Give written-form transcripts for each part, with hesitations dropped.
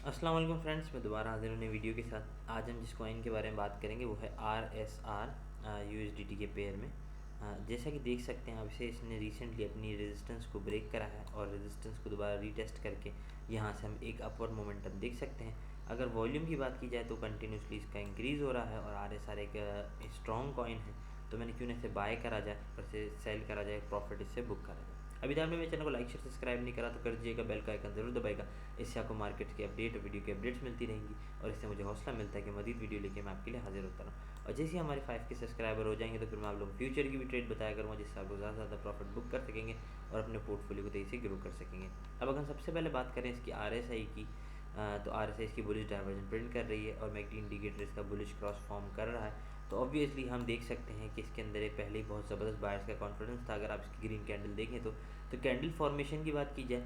अस्सलाम वालेकुम फ्रेंड्स, मैं दोबारा हाजिर हूँ नई वीडियो के साथ। आज हम जिस कॉइन के बारे में बात करेंगे वो है RSR USDT के पेयर में। जैसा कि देख सकते हैं आप इसे इसने रिसेंटली अपनी रेजिस्टेंस को ब्रेक करा है और रेजिस्टेंस को दोबारा रीटेस्ट करके यहाँ से हम एक अपवर्ड मोमेंटम देख सकते हैं। अगर वॉल्यूम की बात की जाए तो कंटिन्यूसली इसका इंक्रीज़ हो रहा है और RSR एक स्ट्रॉन्ग कॉइन है, तो मैंने क्यों ना इसे बाय करा जाए और इसे सेल करा जाए, प्रॉफिट इससे बुक करा जाए। अभी तक आपने मेरे चैनल को लाइक शेयर सब्सक्राइब नहीं करा तो कर दीजिएगा, बेल का आइकन जरूर दबाएगा। इससे आपको मार्केट के अपडेट और वीडियो की अपडेट्स मिलती रहेंगी और इससे मुझे हौसला मिलता है कि मज़ीद वीडियो लेके मैं आपके लिए हाजिर होता रहूँ। और जैसे ही हमारे 5 के सब्सक्राइबर हो जाएंगे तो फिर मैं आप लोग फ्यूचर की भी ट्रेड बताया करूँगा, जिससे आप लोग ज़्यादा से ज़्यादा प्रॉफिट बुक कर सकेंगे और अपने पोर्टफोलियो को तेज़ी से ग्रो कर सकेंगे। अब अगर हम सबसे पहले बात करें इसकी RSI की, तो RSI इसकी बुलिश डाइवर्जन प्रिंट कर रही है और मैकडी इंडिकेटर इसका बुलिश क्रॉस फॉर्म कर रहा है। तो ऑब्वियसली हम देख सकते हैं कि इसके अंदर एक पहले ही बहुत ज़बरदस्त बायर्स का कॉन्फिडेंस था। अगर आप इसकी ग्रीन कैंडल देखें तो कैंडल फॉर्मेशन की बात की जाए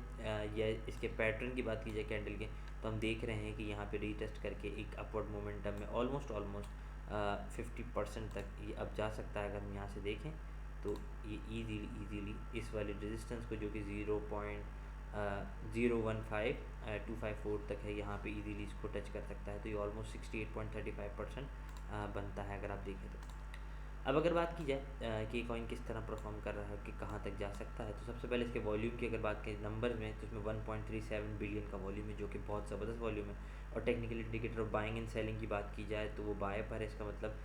या इसके पैटर्न की बात की जाए कैंडल के, तो हम देख रहे हैं कि यहाँ पे रीटेस्ट करके एक अपवर्ड मोमेंटम में ऑलमोस्ट 50% तक ये अब जा सकता है। अगर हम यहाँ से देखें तो ये इजीली इस वाले रेजिस्टेंस को, जो कि 0.015254 तक है, यहाँ पे इजीली इसको टच कर सकता है। तो ये ऑलमोस्ट 68.35% बनता है अगर आप देखें तो। अब अगर बात की जाए कि कॉइन किस तरह परफॉर्म कर रहा है कि कहाँ तक जा सकता है, तो सबसे पहले इसके वॉल्यूम की अगर बात करें नंबर में, तो इसमें 1.37 बिलियन का वॉल्यूम है, जो कि बहुत ज़बरदस्त वॉल्यूम है। और technical indicator of buying and selling की बात की जाए तो वो बाय पर है, इसका मतलब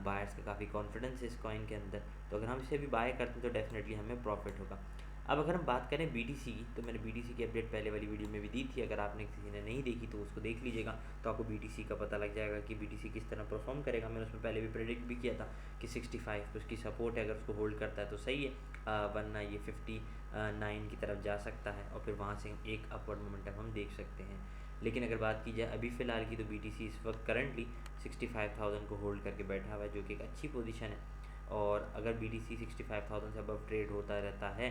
बायर्स का काफ़ी कॉन्फिडेंस है इस कॉइन के अंदर। तो अगर हम इसे भी बाय करते हैं तो डेफिनेटली हमें प्रॉफिट होगा। अब अगर हम बात करें BTC की, तो मैंने BTC की अपडेट पहले वाली वीडियो में भी दी थी। अगर आपने किसी ने नहीं देखी तो उसको देख लीजिएगा, तो आपको BTC का पता लग जाएगा कि BTC किस तरह परफॉर्म करेगा। मैंने उसमें पहले भी प्रेडिक्ट भी किया था कि 65 उसकी सपोर्ट है, अगर उसको होल्ड करता है तो सही है, वरना ये 59 की तरफ जा सकता है और फिर वहाँ से एक अपवर्ड मोमेंटम हम देख सकते हैं। लेकिन अगर बात की जाए अभी फ़िलहाल की, तो BTC इस वक्त करंटली 65,000 को होल्ड करके बैठा हुआ है, जो कि एक अच्छी पोजीशन है। और अगर BTC 65,000 से अबव ट्रेड होता रहता है,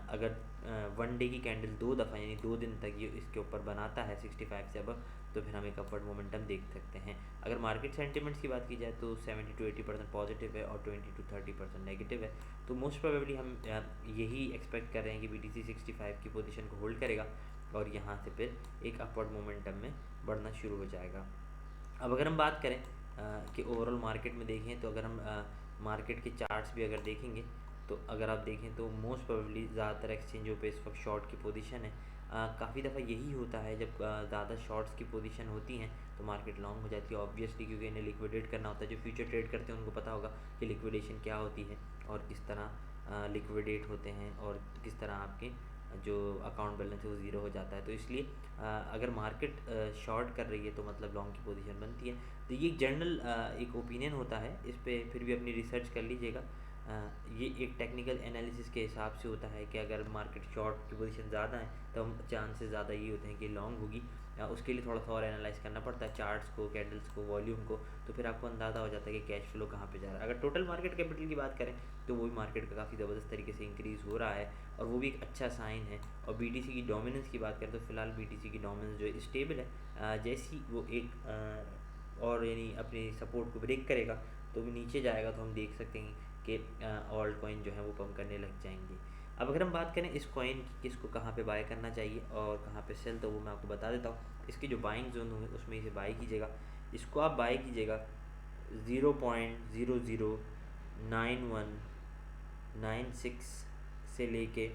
अगर वन डे की कैंडल 2 दफ़ा यानी 2 दिन तक ये इसके ऊपर बनाता है 65 से अबव, तो फिर हम एक अपवर्ड मोमेंटम देख सकते हैं। अगर मार्केट सेंटिमेंट्स की बात की जाए तो 70 to 80% पॉजिटिव है और 20 to 30% नेगेटिव है। तो मोस्ट प्रोबेबली हम यही एक्सपेक्ट कर रहे हैं कि BTC 65 की पोजीशन को होल्ड करेगा और यहाँ से फिर एक अपवर्ड मोमेंटम में बढ़ना शुरू हो जाएगा। अब अगर हम बात करें कि ओवरऑल मार्केट में देखें, तो अगर हम मार्केट के चार्ट्स भी अगर देखेंगे, तो अगर आप देखें तो मोस्ट प्रोबेबली ज़्यादातर एक्सचेंजों पे इस वक्त शॉर्ट की पोजीशन है। काफ़ी दफ़ा यही होता है, जब ज़्यादा शॉर्ट्स की पोजीशन होती हैं तो मार्केट लॉन्ग हो जाती है ऑब्वियसली, क्योंकि इन्हें लिक्विडेट करना होता है। जो फ्यूचर ट्रेड करते हैं उनको पता होगा कि लिक्विडेशन क्या होती है और किस तरह लिक्विडेट होते हैं और किस तरह आपके जो अकाउंट बैलेंस है वो ज़ीरो हो जाता है। तो इसलिए अगर मार्केट शॉर्ट कर रही है तो मतलब लॉन्ग की पोजीशन बनती है। तो ये एक जनरल एक ओपिनियन होता है, इस पर फिर भी अपनी रिसर्च कर लीजिएगा। ये एक टेक्निकल एनालिसिस के हिसाब से होता है कि अगर मार्केट शॉर्ट की पोजीशन ज़्यादा है तो चांसेस ज़्यादा ये होते हैं कि लॉन्ग होगी। उसके लिए थोड़ा सा और एनालाइज करना पड़ता है चार्ट्स को, कैंडल्स को, वॉल्यूम को, तो फिर आपको अंदाज़ा हो जाता है कि कैश फ्लो कहाँ पे जा रहा है। अगर टोटल मार्केट कैपिटल की बात करें तो वो भी मार्केट का काफ़ी ज़बरदस्त तरीके से इंक्रीज़ हो रहा है और वो भी एक अच्छा साइन है। और BTC की डोमिनेंस की बात करें तो फिलहाल BTC की डोमिनेंस जो है स्टेबल है। जैसी वो एक और यानी अपनी सपोर्ट को ब्रेक करेगा तो भी नीचे जाएगा, तो हम देख सकते हैं कि ऑल्ट कॉइन जो है वो पम्प करने लग जाएंगे। अब अगर हम बात करें इस कॉइन की, किसको कहाँ पे बाय करना चाहिए और कहाँ पे सेल, तो वो मैं आपको बता देता हूँ। इसकी जो बाइंग जोन होंगे उसमें इसे बाय कीजिएगा। इसको आप बाय कीजिएगा 0.009196 से लेके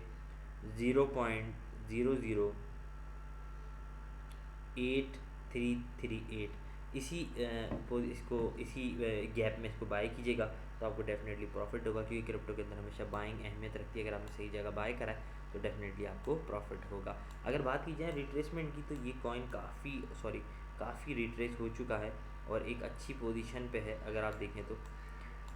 0.008338 इसको इसी गैप में इसको बाय कीजिएगा, तो आपको डेफिनेटली प्रॉफिट होगा, क्योंकि क्रिप्टो के अंदर हमेशा बाइंग अहमियत रखती है। अगर आपने सही जगह बाय करा है तो डेफिनेटली आपको प्रॉफिट होगा। अगर बात की जाए रिट्रेसमेंट की, तो ये कॉइन काफ़ी रिट्रेस हो चुका है और एक अच्छी पोजीशन पे है अगर आप देखें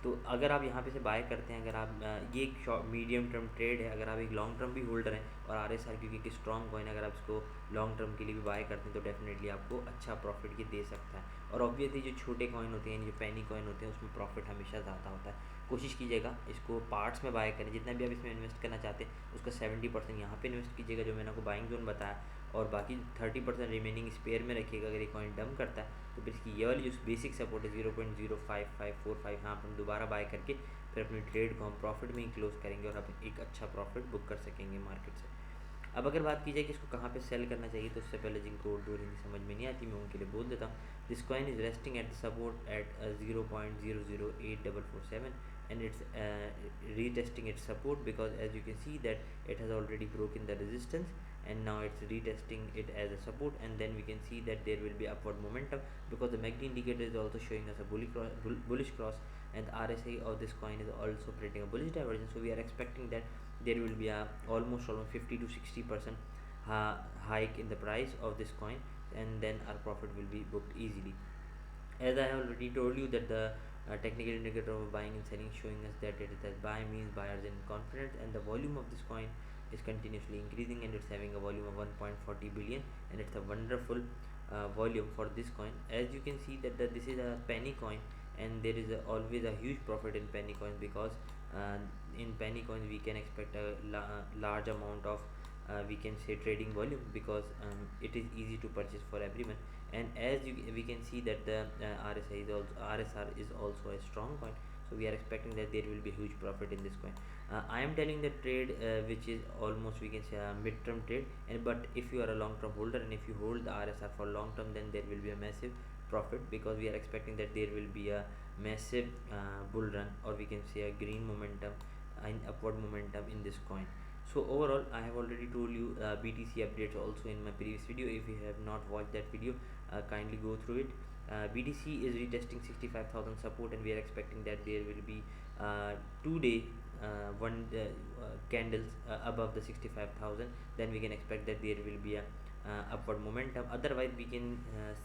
तो अगर आप यहाँ पे से बाय करते हैं, अगर आप ये एक मीडियम टर्म ट्रेड है, अगर आप एक लॉन्ग टर्म भी होल्डर हैं और RSR क्योंकि एक स्ट्रॉन्ग कॉइन, अगर आप इसको लॉन्ग टर्म के लिए भी बाय करते हैं तो डेफिनेटली आपको अच्छा प्रॉफिट ये दे सकता है। और ऑब्वियसली जो छोटे कॉइन होते हैं, जो पेनी कॉइन होते हैं, उसमें प्रॉफिट हमेशा ज़्यादा होता है। कोशिश कीजिएगा इसको पार्ट्स में बाय करें। जितना भी आप इसमें इन्वेस्ट करना चाहते हैं उसका 70% यहाँ पे इन्वेस्ट कीजिएगा, जो मैंने आपको बाइंग जोन बताया, और बाकी 30% रिमेनिंग स्पेयर में रखिएगा। अगर ये कॉइन डंप करता है तो फिर इसकी ये वाली जो बेसिक सपोर्ट है 0.05545, यहाँ पर हम दोबारा बाय करके फिर अपनी ट्रेड को हम प्रॉफिट में ही क्लोज करेंगे और आप एक अच्छा प्रॉफिट बुक कर सकेंगे मार्केट से। अब अगर बात की जाए कि इसको कहाँ पे सेल करना चाहिए, तो उससे पहले जिनको उर्दू और हिंदी समझ में नहीं आती मैं उनके लिए बोल देता हूँ. This coin is resting at the support at 0.008747 and it's retesting its support, because as you can see that it has already broken the resistance and now it's retesting it as a support, and then we can see that there will be upward momentum because the MACD indicator is also showing us a bullish cross, and the RSI of this coin is also creating a bullish divergence. So we are expecting that there will be a almost 50 to 60% hike in the price of this coin, and then our profit will be booked easily. As I have already told you that the technical indicator of buying and selling showing us that it is buy means buyers in confidence, and the volume of this coin is continuously increasing, and it's having a volume of 1.40 billion, and it's a wonderful volume for this coin. As you can see that this is a penny coin, and there is always a huge profit in penny coins, because uh, in penny coins we can expect a large amount of we can say trading volume, because it is easy to purchase for everyone. And as we can see that the RSI is also RSR is also a strong coin, so we are expecting that there will be huge profit in this coin. I am telling the trade which is almost we can say a mid-term trade, and but if you are a long-term holder and if you hold the RSR for long term, then there will be a massive profit, because we are expecting that there will be a massive bull run, or we can say a green momentum and upward momentum in this coin. So overall I have already told you BTC updates also in my previous video. If you have not watched that video, kindly go through it. BTC is retesting 65,000 support, and we are expecting that there will be 2 day one candles above the 65,000. Then we can expect that there will be a upward momentum. Otherwise we can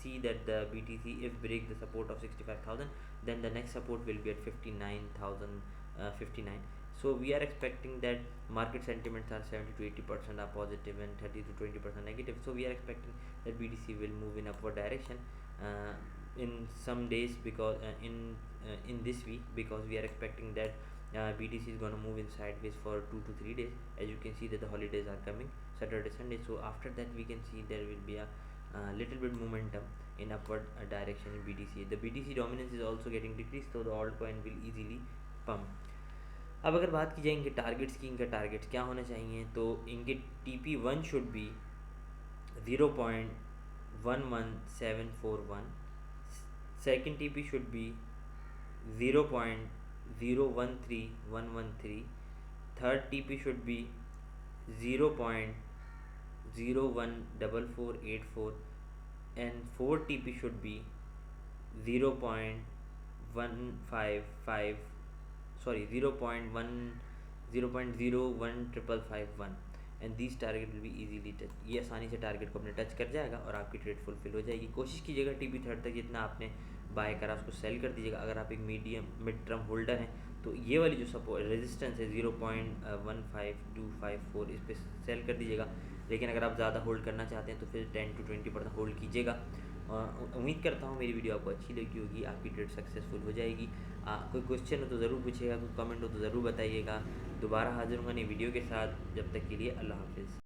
see that the BTC if break the support of 65,000, then the next support will be at 59,059. So we are expecting that market sentiments are 70 to 80% are positive and 30 to 20% negative. So we are expecting that BTC will move in upward direction in some days, because in this week, because we are expecting that BTC is going to move in sideways for 2 to 3 days. As you can see that the holidays are coming, Saturday, Sunday. So after that we can see there will be a little bit momentum in upward direction in BTC. The BTC dominance is also getting decreased, so the altcoin will easily pump. अब अगर बात की जाए इनके targets की, इनका target क्या होना चाहिए, तो इनके TP1 should be 0.11741, second TP should be 0.013113, third TP should be 0.014484, and fourth TP should be 0.155 sorry 0.1 and this target will be easily touch. ये आसानी से टारगेट को अपने टच कर जाएगा और आपकी ट्रेड फुलफिल हो जाएगी. कोशिश कीजिएगा TP3 तक जितना आपने बाय करा उसको सेल कर दीजिएगा. अगर आप एक मिड टर्म होल्डर हैं तो ये वाली जो सपोर्ट रेजिस्टेंस है 0.15254 इस पर सेल कर दीजिएगा. लेकिन अगर आप ज़्यादा होल्ड करना चाहते हैं तो फिर 10 to 20% होल्ड कीजिएगा. उम्मीद करता हूँ मेरी वीडियो आपको अच्छी लगी होगी, आपकी ट्रेड सक्सेसफुल हो जाएगी. कोई क्वेश्चन हो तो ज़रूर पूछिएगा, कोई कमेंट हो तो ज़रूर बताइएगा. दोबारा हाजिर होंगे नई वीडियो के साथ. जब तक के लिए अल्लाह हाफिज़.